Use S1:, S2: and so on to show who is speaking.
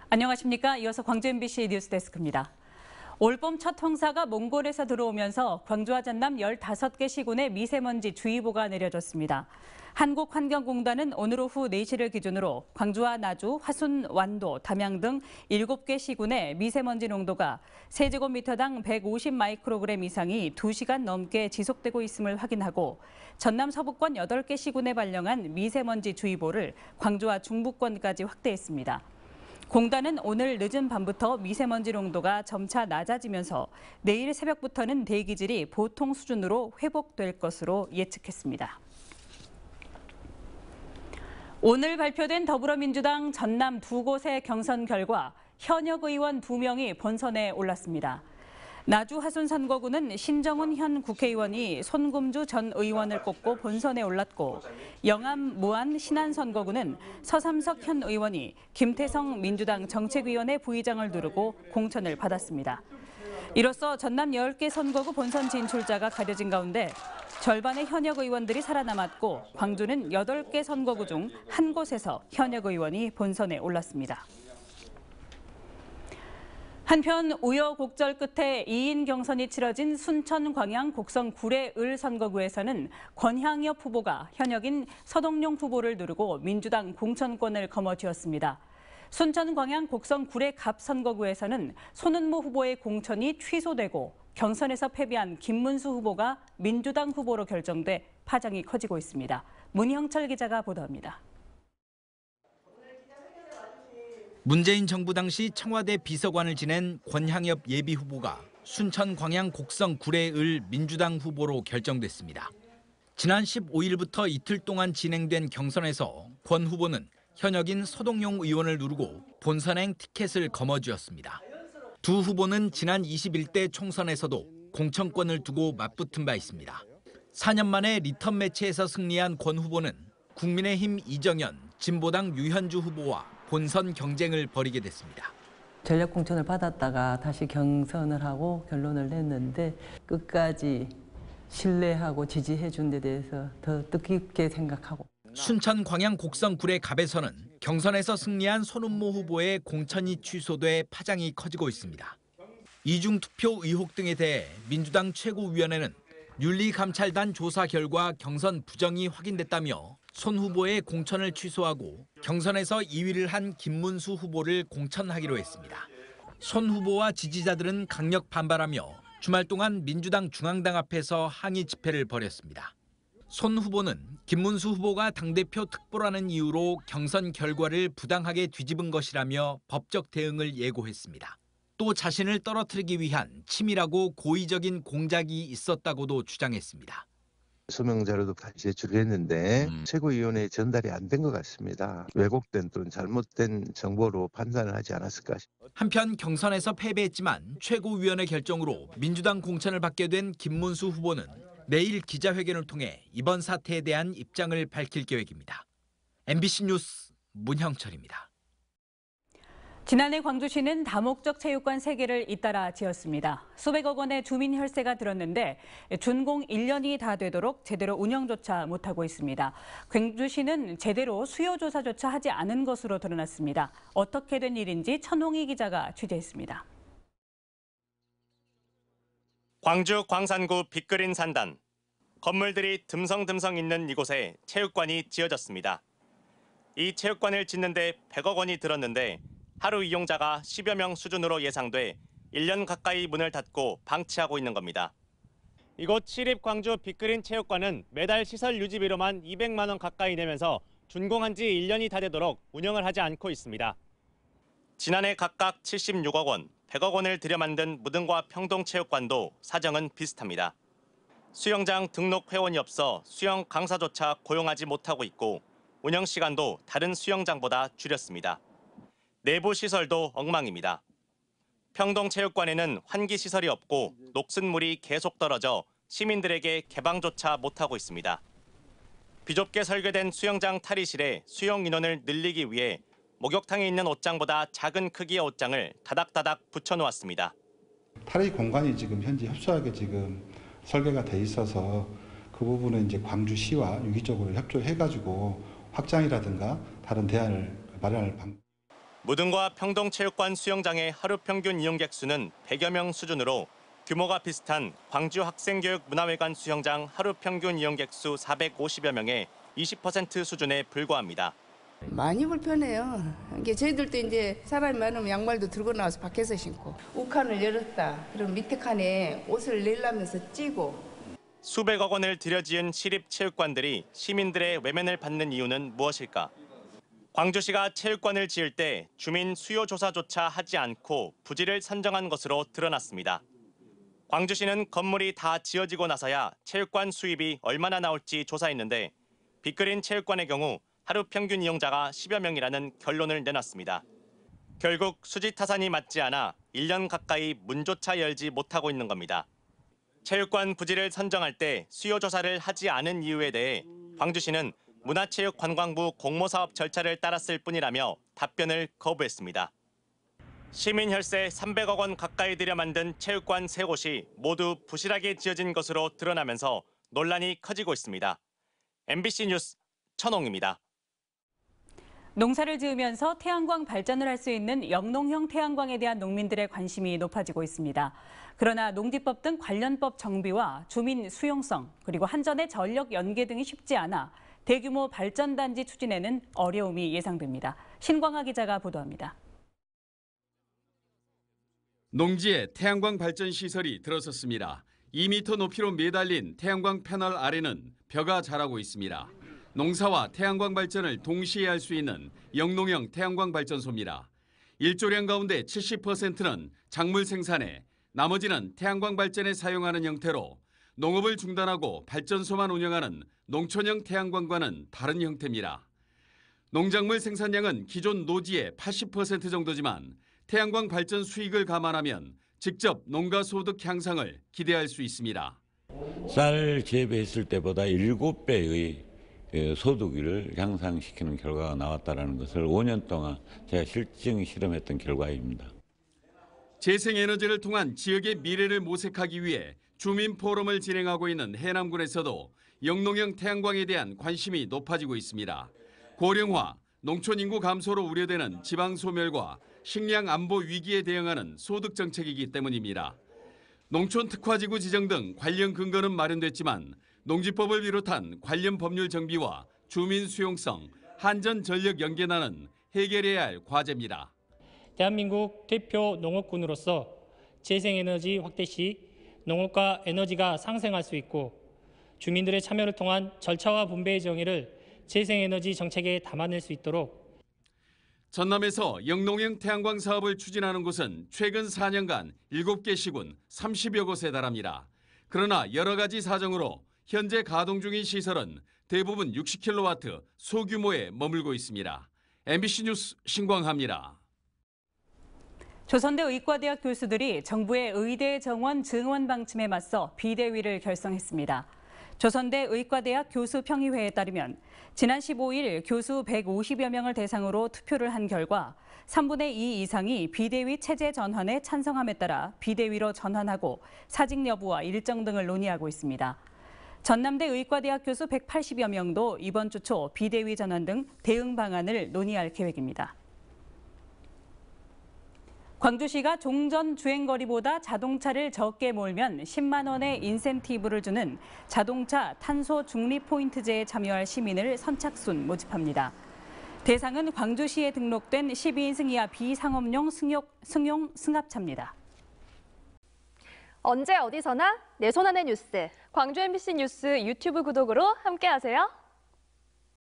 S1: 안녕하십니까. 이어서 광주 MBC 뉴스데스크입니다. 올봄 첫 황사가 몽골에서 들어오면서 광주와 전남 15개 시군에 미세먼지 주의보가 내려졌습니다. 한국환경공단은 오늘 오후 4시를 기준으로 광주와 나주, 화순, 완도, 담양 등 7개 시군의 미세먼지 농도가 세제곱미터당 150 마이크로그램 이상이 2시간 넘게 지속되고 있음을 확인하고 전남 서부권 8개 시군에 발령한 미세먼지 주의보를 광주와 중부권까지 확대했습니다. 공단은 오늘 늦은 밤부터 미세먼지 농도가 점차 낮아지면서 내일 새벽부터는 대기질이 보통 수준으로 회복될 것으로 예측했습니다. 오늘 발표된 더불어민주당 전남 2곳의 경선 결과 현역 의원 2명이 본선에 올랐습니다. 나주 화순 선거구는 신정훈 현 국회의원이 손금주 전 의원을 꼽고 본선에 올랐고 영암 무안 신안 선거구는 서삼석 현 의원이 김태성 민주당 정책위원회 부의장을 누르고 공천을 받았습니다. 이로써 전남 10개 선거구 본선 진출자가 가려진 가운데 절반의 현역 의원들이 살아남았고 광주는 8개 선거구 중 한 곳에서 현역 의원이 본선에 올랐습니다. 한편 우여곡절 끝에 2인 경선이 치러진 순천 광양 곡성 구례을 선거구에서는 권향엽 후보가 현역인 서동용 후보를 누르고 민주당 공천권을 거머쥐었습니다. 순천 광양 곡성 구례갑 선거구에서는 손은모 후보의 공천이 취소되고 경선에서 패배한 김문수 후보가 민주당 후보로 결정돼 파장이 커지고 있습니다. 문형철 기자가 보도합니다.
S2: 문재인 정부 당시 청와대 비서관을 지낸 권향엽 예비후보가 순천 광양 곡성 구례을 민주당 후보로 결정됐습니다. 지난 15일부터 이틀 동안 진행된 경선에서 권 후보는 현역인 서동용 의원을 누르고 본선행 티켓을 거머쥐었습니다. 두 후보는 지난 21대 총선에서도 공천권을 두고 맞붙은 바 있습니다. 4년 만에 리턴 매치에서 승리한 권 후보는 국민의힘 이정현, 진보당 유현주 후보와 본선 경쟁을 벌이게 됐습니다.
S3: 전략 공천을 받았다가 다시 경선을 하고 결론을 냈는데 끝까지 신뢰하고 지지해 준 데 대해서 더 뜻깊게 생각하고.
S2: 순천 광양 곡성 구례갑에서는 경선에서 승리한 손은모 후보의 공천이 취소돼 파장이 커지고 있습니다. 이중 투표 의혹 등에 대해 민주당 최고위원회는 윤리감찰단 조사 결과 경선 부정이 확인됐다며 손 후보의 공천을 취소하고 경선에서 2위를 한 김문수 후보를 공천하기로 했습니다. 손 후보와 지지자들은 강력 반발하며 주말 동안 민주당 중앙당 앞에서 항의 집회를 벌였습니다. 손 후보는 김문수 후보가 당대표 특보라는 이유로 경선 결과를 부당하게 뒤집은 것이라며 법적 대응을 예고했습니다. 또 자신을 떨어뜨리기 위한 치밀하고 고의적인 공작이 있었다고도 주장했습니다.
S4: 소명 자료도 다 제출했는데 최고위원회에 전달이 안 된 것 같습니다. 왜곡된 또는 잘못된 정보로 판단을 하지 않았을까.
S2: 한편 경선에서 패배했지만 최고위원회 결정으로 민주당 공천을 받게 된 김문수 후보는 내일 기자회견을 통해 이번 사태에 대한 입장을 밝힐 계획입니다. MBC 뉴스 문형철입니다.
S1: 지난해 광주시는 다목적 체육관 3개를 잇따라 지었습니다. 수백억 원의 주민 혈세가 들었는데 준공 1년이 다 되도록 제대로 운영조차 못하고 있습니다. 광주시는 제대로 수요조사조차 하지 않은 것으로 드러났습니다. 어떻게 된 일인지 천홍희 기자가 취재했습니다.
S5: 광주 광산구 빅그린 산단. 건물들이 듬성듬성 있는 이곳에 체육관이 지어졌습니다. 이 체육관을 짓는데 100억 원이 들었는데 하루 이용자가 10여 명 수준으로 예상돼 1년 가까이 문을 닫고 방치하고 있는 겁니다. 이곳 시립광주 빅그린 체육관은 매달 시설 유지비로만 200만 원 가까이 내면서 준공한 지 1년이 다 되도록 운영을 하지 않고 있습니다. 지난해 각각 76억 원, 100억 원을 들여 만든 무등과 평동체육관도 사정은 비슷합니다. 수영장 등록 회원이 없어 수영 강사조차 고용하지 못하고 있고 운영 시간도 다른 수영장보다 줄였습니다. 내부 시설도 엉망입니다. 평동체육관에는 환기시설이 없고 녹슨 물이 계속 떨어져 시민들에게 개방조차 못하고 있습니다. 비좁게 설계된 수영장 탈의실에 수영 인원을 늘리기 위해 목욕탕에 있는 옷장보다 작은 크기의 옷장을 다닥다닥 붙여놓았습니다.
S6: 탈의 공간이 지금 현재 협소하게 지금 설계가 돼 있어서 그 부분은 이제 광주시와 유기적으로 협조해가지고 확장이라든가 다른 대안을 마련할 방법.
S5: 무등과 평동체육관 수영장의 하루 평균 이용객 수는 100여 명 수준으로 규모가 비슷한 광주 학생교육문화회관 수영장 하루 평균 이용객 수 450여 명의 20% 수준에 불과합니다.
S7: 많이 불편해요. 이게 저희들도 이제 사람이 많으면 양말도 들고 나와서 밖에서 신고 우칸을 열었다. 그럼 밑에 칸에 옷을 내려면서 찌고.
S5: 수백억 원을 들여 지은 시립체육관들이 시민들의 외면을 받는 이유는 무엇일까? 광주시가 체육관을 지을 때 주민 수요 조사조차 하지 않고 부지를 선정한 것으로 드러났습니다. 광주시는 건물이 다 지어지고 나서야 체육관 수입이 얼마나 나올지 조사했는데 빅그린 체육관의 경우 하루 평균 이용자가 10여 명이라는 결론을 내놨습니다. 결국 수지 타산이 맞지 않아 1년 가까이 문조차 열지 못하고 있는 겁니다. 체육관 부지를 선정할 때 수요 조사를 하지 않은 이유에 대해 광주시는 문화체육관광부 공모사업 절차를 따랐을 뿐이라며 답변을 거부했습니다. 시민 혈세 300억 원 가까이 들여 만든 체육관 3곳이 모두 부실하게 지어진 것으로 드러나면서 논란이 커지고 있습니다. MBC 뉴스 천홍입니다.
S1: 농사를 지으면서 태양광 발전을 할 수 있는 영농형 태양광에 대한 농민들의 관심이 높아지고 있습니다. 그러나 농지법 등 관련법 정비와 주민 수용성 그리고 한전의 전력 연계 등이 쉽지 않아 대규모 발전단지 추진에는 어려움이 예상됩니다. 신광하 기자가 보도합니다.
S8: 농지에 태양광 발전 시설이 들어섰습니다. 2m 높이로 매달린 태양광 패널 아래는 벼가 자라고 있습니다. 농사와 태양광 발전을 동시에 할 수 있는 영농형 태양광 발전소입니다. 일조량 가운데 70%는 작물 생산에 나머지는 태양광 발전에 사용하는 형태로 농업을 중단하고 발전소만 운영하는 농촌형 태양광과는 다른 형태입니다. 농작물 생산량은 기존 노지의 80% 정도지만 태양광 발전 수익을 감안하면 직접 농가 소득 향상을 기대할 수 있습니다.
S9: 쌀 재배했을 때보다 7배의 소득을 향상시키는 결과가 나왔다는 것을 5년 동안 제가 실증 실험했던 결과입니다.
S8: 재생에너지를 통한 지역의 미래를 모색하기 위해 주민 포럼을 진행하고 있는 해남군에서도 영농형 태양광에 대한 관심이 높아지고 있습니다. 고령화, 농촌 인구 감소로 우려되는 지방 소멸과 식량 안보 위기에 대응하는 소득 정책이기 때문입니다. 농촌 특화지구 지정 등 관련 근거는 마련됐지만 농지법을 비롯한 관련 법률 정비와 주민 수용성, 한전 전력 연계난은 해결해야 할 과제입니다.
S10: 대한민국 대표 농업군으로서 재생에너지 확대 시 농업과 에너지가 상생할 수 있고 주민들의 참여를 통한 절차와 분배의 정의를 재생에너지 정책에 담아낼 수 있도록
S8: 전남에서 영농형 태양광 사업을 추진하는 곳은 최근 4년간 7개 시군 30여 곳에 달합니다. 그러나 여러 가지 사정으로 현재 가동 중인 시설은 대부분 60kW 소규모에 머물고 있습니다. MBC 뉴스 신광하입니다.
S1: 조선대 의과대학 교수들이 정부의 의대 정원 증원 방침에 맞서 비대위를 결성했습니다. 조선대 의과대학 교수평의회에 따르면 지난 15일 교수 150여 명을 대상으로 투표를 한 결과 3분의 2 이상이 비대위 체제 전환에 찬성함에 따라 비대위로 전환하고 사직 여부와 일정 등을 논의하고 있습니다. 전남대 의과대학 교수 180여 명도 이번 주 초 비대위 전환 등 대응 방안을 논의할 계획입니다. 광주시가 종전 주행거리보다 자동차를 적게 몰면 10만 원의 인센티브를 주는 자동차 탄소 중립 포인트제에 참여할 시민을 선착순 모집합니다. 대상은 광주시에 등록된 12인승 이하 비상업용 승용 승합차입니다.
S11: 언제 어디서나 내 손 안의 뉴스. 광주 MBC 뉴스 유튜브 구독으로 함께하세요.